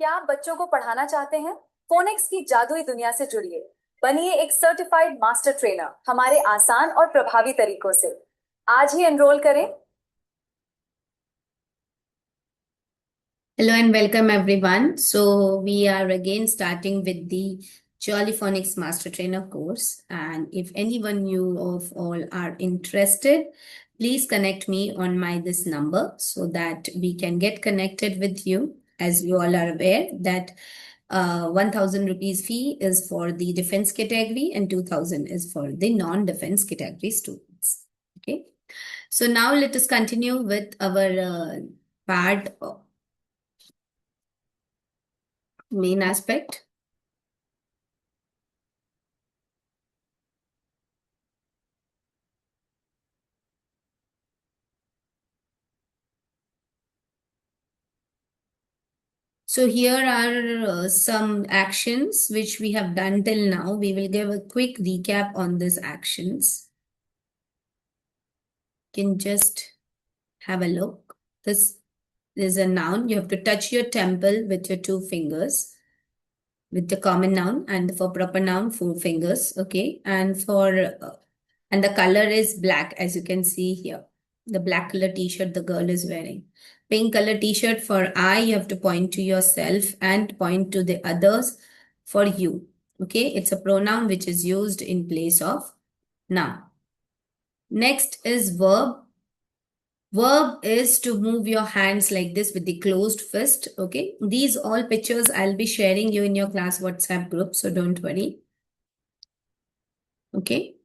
क्या आप बच्चों को पढ़ाना चाहते हैं? फोनिक्स की जादुई दुनिया से जुड़िए। बनिए एक सर्टिफाइड मास्टर ट्रेनर हमारे आसान और प्रभावी तरीकों से। आज ही एनरोल करें। Hello and welcome everyone. So we are again starting with the Jolly Phonics Master Trainer course. And if anyone you of all are interested, please connect me on my this number so that we can get connected with you. As you all are aware that 1000 rupees fee is for the defense category and 2000 is for the non-defense category students. Okay. So now let us continue with our part main aspect. So here are some actions which we have done till now. We will give a quick recap on these actions. You can just have a look. This is a noun. You have to touch your temple with your two fingers with the common noun, and for proper noun, four fingers. Okay. And the color is black, as you can see here. The black color t-shirt the girl is wearing. Pink color t-shirt for I, you have to point to yourself and point to the others for you. Okay, it's a pronoun which is used in place of noun. Next is verb. Verb is to move your hands like this with the closed fist. Okay, these all pictures I'll be sharing you in your class WhatsApp group, so don't worry. Okay.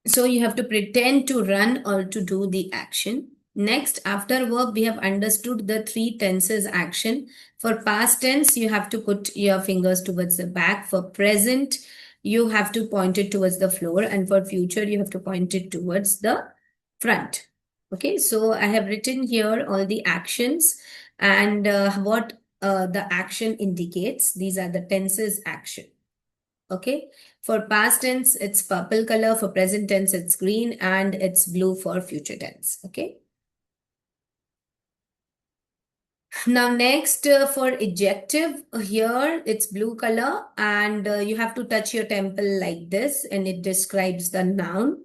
So you have to pretend to run or to do the action. Next, after verb, we have understood the three tenses action. For past tense, you have to put your fingers towards the back. For present, you have to point it towards the floor. And for future, you have to point it towards the front. Okay, so I have written here all the actions and what the action indicates. These are the tenses action. Okay. For past tense, it's purple color. For present tense, it's green, and it's blue for future tense. Okay. Now next for adjective, here it's blue color and you have to touch your temple like this and it describes the noun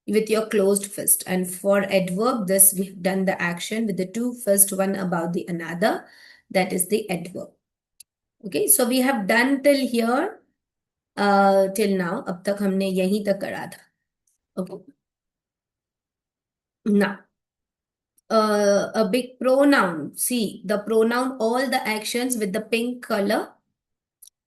with your closed fist. And for adverb, this we've done the action with the two fist one above the another. That is the adverb. Okay. So we have done till here. Till now, अब तक हमने यहीं तक करा था. Okay. Now, a big pronoun. See, the pronoun, all the actions with the pink color,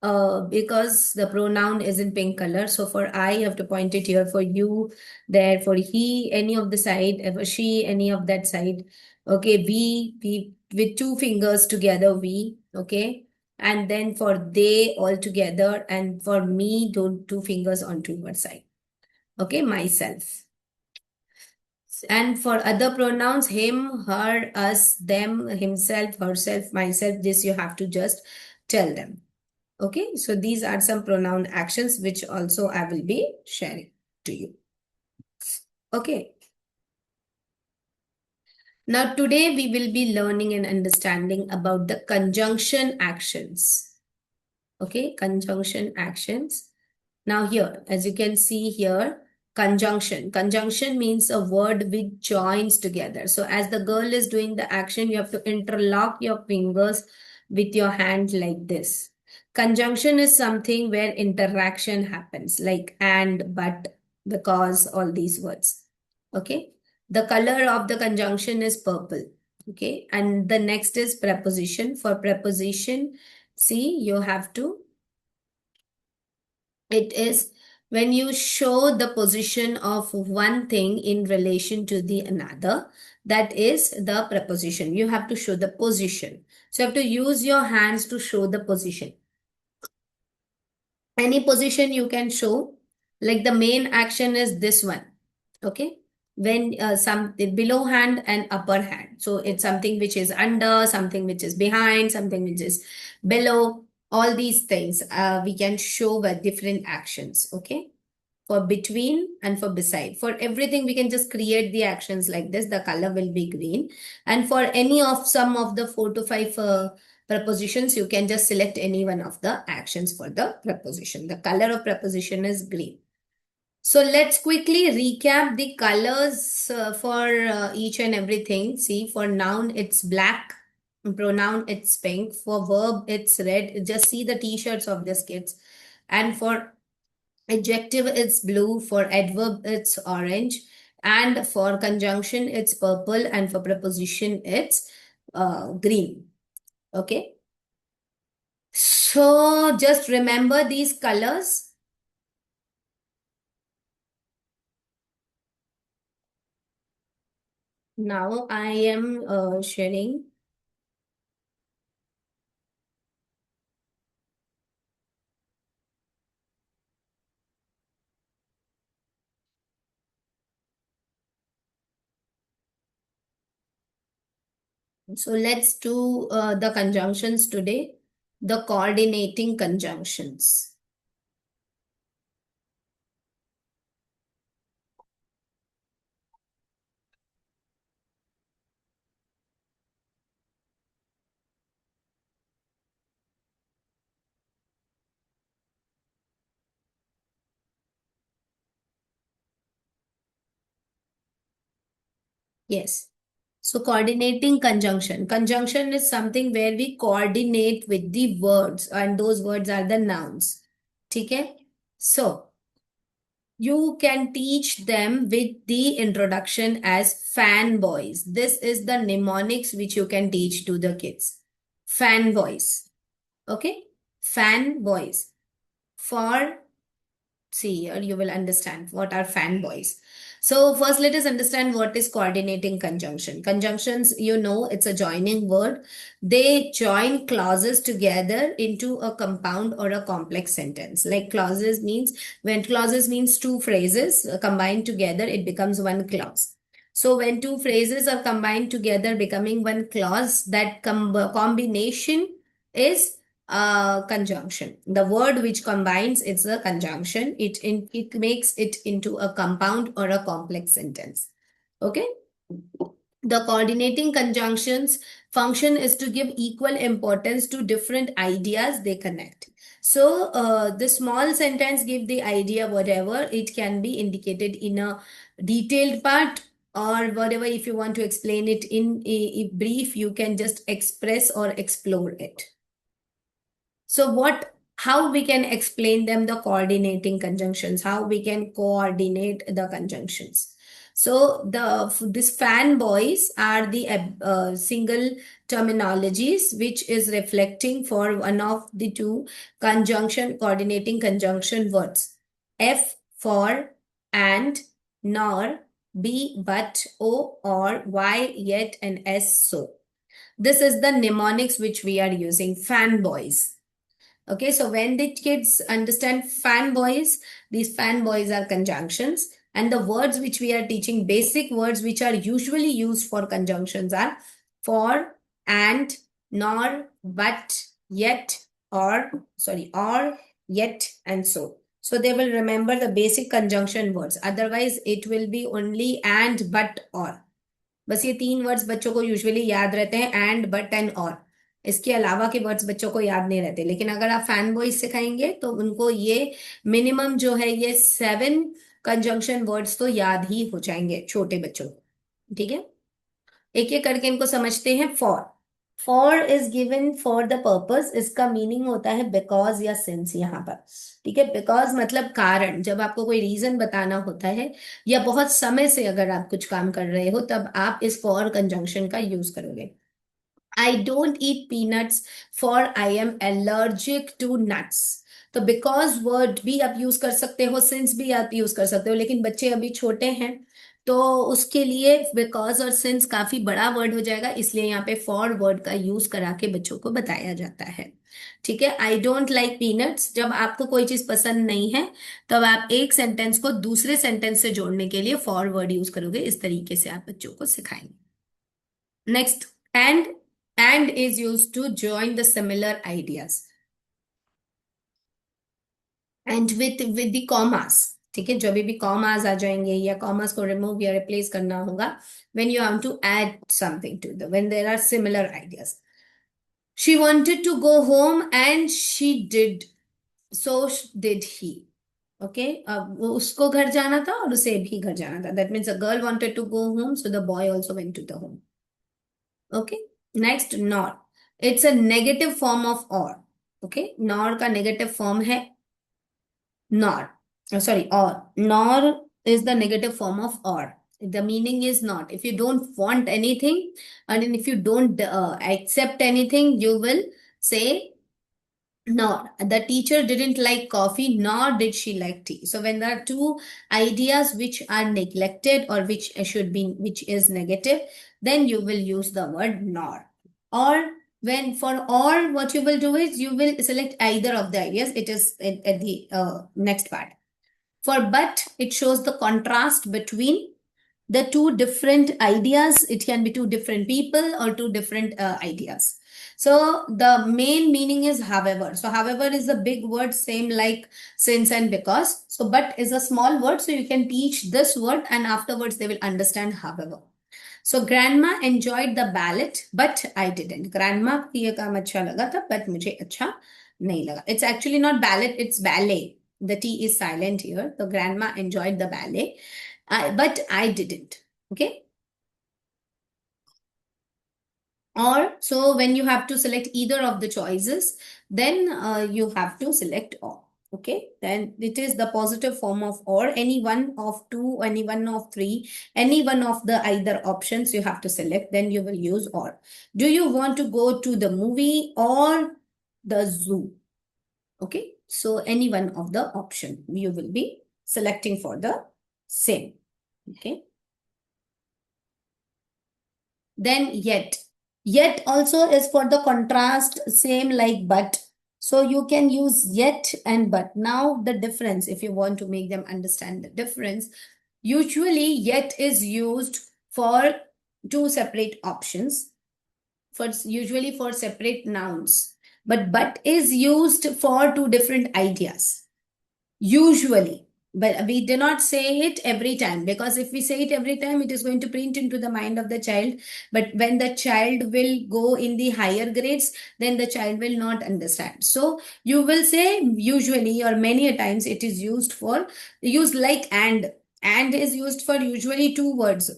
because the pronoun is in pink color. So for I, you have to point it here. For you, there. For he, any of the side. For she, any of that side. Okay, we with two fingers together, we. Okay. And then for they all together. And for me, two fingers on one side. Okay, myself. And for other pronouns, him, her, us, them, himself, herself, myself, this you have to just tell them. Okay, so these are some pronoun actions which also I will be sharing to you. Okay. Now today we will be learning and understanding about the conjunction actions. Okay, conjunction actions. Now here, as you can see here, conjunction. Conjunction means a word which joins together. So as the girl is doing the action, you have to interlock your fingers with your hand like this. Conjunction is something where interaction happens, like and, but, because, all these words. Okay. The color of the conjunction is purple. Okay. And the next is preposition. For preposition, see, you have to, it is when you show the position of one thing in relation to the another, that is the preposition. You have to show the position. So you have to use your hands to show the position. Any position you can show, like the main action is this one. Okay. When some below hand and upper hand. So it's something which is under, something which is behind, something which is below. All these things we can show with different actions. Okay. for between, and for beside. For everything, we can just create the actions like this. The color will be green. And for any of some of the 4 to 5 prepositions, you can just select any one of the actions for the preposition. The color of preposition is green. So let's quickly recap the colors for each and everything. See, for noun, it's black. Pronoun, it's pink. For verb, it's red. Just see the t-shirts of these kids. And for adjective, it's blue. For adverb, it's orange. And for conjunction, it's purple. And for preposition, it's green. Okay. So just remember these colors. Now I am sharing. So let's do the conjunctions today, the coordinating conjunctions. Yes. So coordinating conjunction. Conjunction is something where we coordinate with the words, and those words are the nouns. Okay? So you can teach them with the introduction as fanboys. This is the mnemonics which you can teach to the kids. Fanboys. Okay? Fanboys. For, see here, you will understand what are fanboys. So first let us understand what is coordinating conjunction. Conjunctions, you know, it's a joining word. They join clauses together into a compound or a complex sentence. Like clauses means, when clauses means two phrases combined together, it becomes one clause. So when two phrases are combined together becoming one clause, that combination is conjunction. The word which combines, it's a conjunction. It makes it into a compound or a complex sentence. Okay. The coordinating conjunctions function is to give equal importance to different ideas they connect. So the small sentence give the idea, whatever it can be indicated in a detailed part, or whatever. If you want to explain it in a brief, you can just express or explore it. So how we can explain them, the coordinating conjunctions, how we can coordinate the conjunctions. So these fanboys are the single terminologies which is reflecting for one of the two coordinating conjunction words. F for and, nor, B but, O or, Y yet, and S so. This is the mnemonics which we are using, fanboys. Okay, so when the kids understand fanboys, these fanboys are conjunctions. And the words which we are teaching, basic words which are usually used for conjunctions are for, and, nor, but, yet, or, yet, and so. So they will remember the basic conjunction words. Otherwise, it will be only and, but, or. बस ये 3 words बच्चों को usually याद रहते हैं, and, but and और. इसके अलावा के वर्ड्स बच्चों को याद नहीं रहते. लेकिन अगर आप फैन बॉयज सिखाएंगे तो उनको ये मिनिमम जो है ये 7 कंजंक्शन वर्ड्स तो याद ही हो जाएंगे छोटे बच्चों को. ठीक है, एक एक करके इनको समझते हैं. For is given for the purpose. इसका मीनिंग होता है बिकॉज या सिंस यहाँ पर. ठीक है, बिकॉज मतलब कारण. जब आपको कोई रीजन बताना होता है या बहुत समय से अगर आप कुछ काम कर रहे हो, तब आप इस फॉर कंजंक्शन का यूज करोगे. I don't eat peanuts for I am allergic to nuts. तो बिकॉज वर्ड भी आप यूज कर सकते हो, सिंस भी आप यूज कर सकते हो, लेकिन बच्चे अभी छोटे हैं तो उसके लिए बिकॉज और सिंस काफी बड़ा वर्ड हो जाएगा, इसलिए यहाँ पे फॉर वर्ड का यूज करा के बच्चों को बताया जाता है. ठीक है, आई डोंट लाइक पीनट्स. जब आपको कोई चीज पसंद नहीं है तब आप एक सेंटेंस को दूसरे सेंटेंस से जोड़ने के लिए फॉर वर्ड यूज करोगे. इस तरीके से आप बच्चों को सिखाएंगे. Next, and is used to join the similar ideas. And with the commas. ठीक है, जो भी कॉमास आ जाएंगे या कॉमास को रिमूव या रिप्लेस करना होगा, when you have to add something to the, when there are similar ideas. She wanted to go home and she did, so did he. Okay, अब वो उसको घर जाना था और उसे भी घर जाना था, that means a girl wanted to go home, so the boy also went to the home. Okay, next nor, it's a negative form of or. Okay, nor का नेगेटिव फॉर्म है nor. Sorry, or. Nor is the negative form of or. The meaning is not. If you don't want anything and if you don't accept anything, you will say nor. The teacher didn't like coffee, nor did she like tea. So when there are two ideas which are neglected or which should be, which is negative, then you will use the word nor. Or when for or, what you will do is you will select either of the ideas. It is at the next part. For but, it shows the contrast between the two different ideas. It can be two different people or two different ideas. So the main meaning is however. So however is a big word, same like since and because. So but is a small word, so you can teach this word and afterwards they will understand however. So grandma enjoyed the ballet, but I didn't. Grandma को ये काम अच्छा लगा था, but मुझे अच्छा नहीं लगा. It's actually not ballet, it's ballet. The T is silent here. So grandma enjoyed the ballet, but I didn't. Okay. Or so when you have to select either of the choices, then you have to select or. Okay, then it is the positive form of or. Any one of two, any one of three, any one of the either options you have to select, then you will use or. Do you want to go to the movie or the zoo? Okay, so any one of the option you will be selecting for the same. Okay, then yet. Yet also is for the contrast, same like but. So you can use yet and but. Now the difference, if you want to make them understand the difference, usually yet is used for two separate options, for usually for separate nouns. But is used for two different ideas. Usually, but we do not say it every time, because if we say it every time, it is going to print into the mind of the child. But when the child will go in the higher grades, then the child will not understand. So you will say usually, or many a times it is used for, used like and is used for usually two words,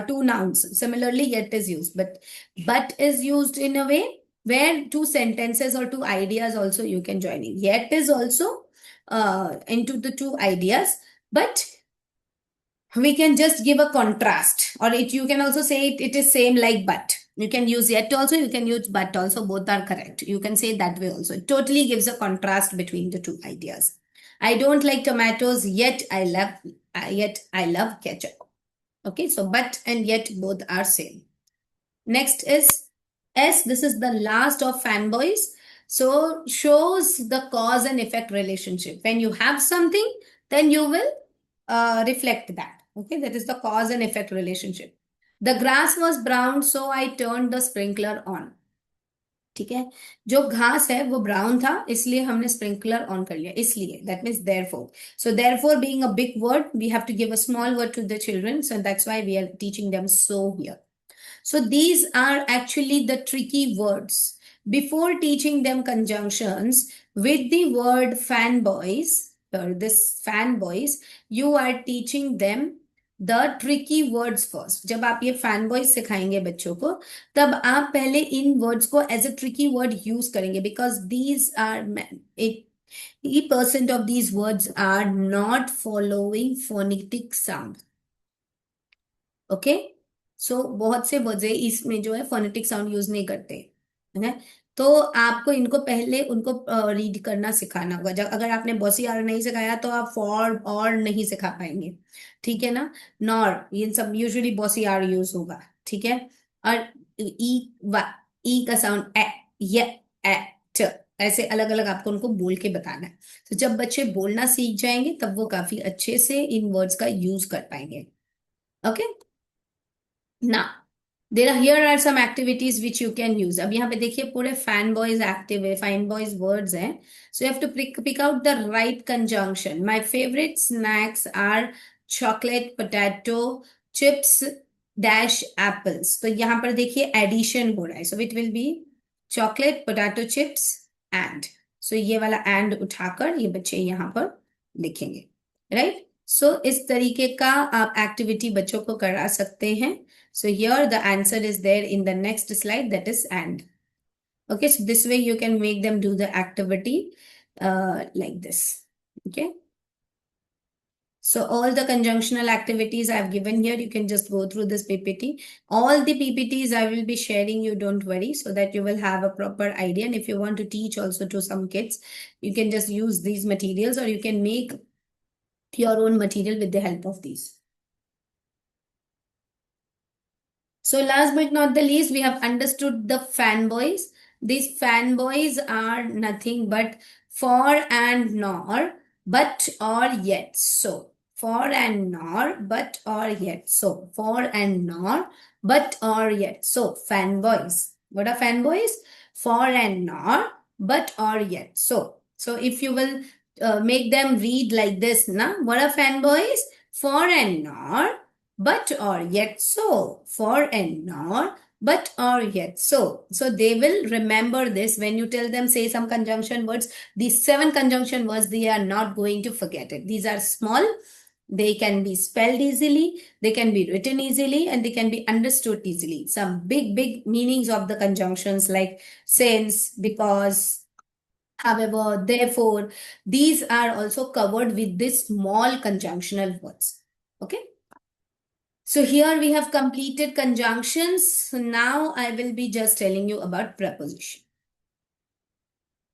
two nouns. Similarly, yet is used, but is used in a way where two sentences or two ideas also you can join in. Yet is also into the two ideas, but we can just give a contrast, or you can also say it is same like but. You can use yet also, you can use but also, both are correct. You can say that way also. It totally gives a contrast between the two ideas. I don't like tomatoes, yet I love ketchup. Okay, so but and yet both are same. Next is S. This is the last of fanboys. So shows the cause and effect relationship. When you have something, then you will reflect that. Okay, that is the cause and effect relationship. The grass was brown, so I turned the sprinkler on. ठीक है, जो घास है वो brown था, इसलिए हमने sprinkler on कर लिया, इसलिए that means therefore. So therefore being a big word, we have to give a small word to the children, so that's why we are teaching them so here. So these are actually the tricky words. Before teaching them conjunctions with the word fanboys, or this fanboys, you are teaching them the tricky words first. जब आप ये fanboys सिखाएंगे बच्चों को, तब आप पहले इन words को as a tricky word use करेंगे, because these are 80% of these words are not following phonetic sound. Okay, so बहुत से वर्ड्स है इसमें जो है फोनेटिक साउंड यूज नहीं करते है. तो आपको इनको पहले उनको रीड करना सिखाना होगा. जब अगर आपने बॉसी आर नहीं सिखाया तो आप फॉर और नहीं सिखा पाएंगे. ठीक है ना, नॉर ये सब यूजुअली बॉसी आर यूज होगा. ठीक है, और ई का साउंड ए, य, ए, ट, ऐसे अलग अलग आपको उनको बोल के बताना है. तो जब बच्चे बोलना सीख जाएंगे तब वो काफी अच्छे से इन वर्ड्स का यूज कर पाएंगे. Okay, now Here are some activities which you can use. अब यहाँ पे देखिए पूरे fan boys active है, fine boys words हैं. So you have to pick out the right conjunction. My favorite snacks are chocolate, potato, chips, dash apples. तो यहाँ पर देखिए addition हो रहा है. So it will be chocolate, potato chips and. So ये वाला and उठाकर ये बच्चे यहाँ पर लिखेंगे. Right? So इस तरीके का आप activity बच्चों को करा सकते हैं. So here the answer is there in the next slide, that is and. Okay, so this way you can make them do the activity like this. Okay. So all the conjunctional activities I've given here, you can just go through this PPT. All the PPTs I will be sharing you, don't worry, so that you will have a proper idea. And if you want to teach also to some kids, you can just use these materials or you can make your own material with the help of these. So last but not the least, we have understood the fanboys. These fanboys are nothing but for and nor, but or yet. So for and nor, but or yet. So for and nor, but or yet. So fanboys. What are fanboys? For and nor, but or yet. So if you will make them read like this, na? What are fanboys? For and nor, but or yet so, for and nor, but or yet so. So they will remember this when you tell them, say some conjunction words. These 7 conjunction words, they are not going to forget it. These are small. They can be spelled easily, they can be written easily, and they can be understood easily. Some big meanings of the conjunctions like since, because, however, therefore, these are also covered with these small conjunctional words. Okay. So here we have completed conjunctions. So now I will be just telling you about preposition.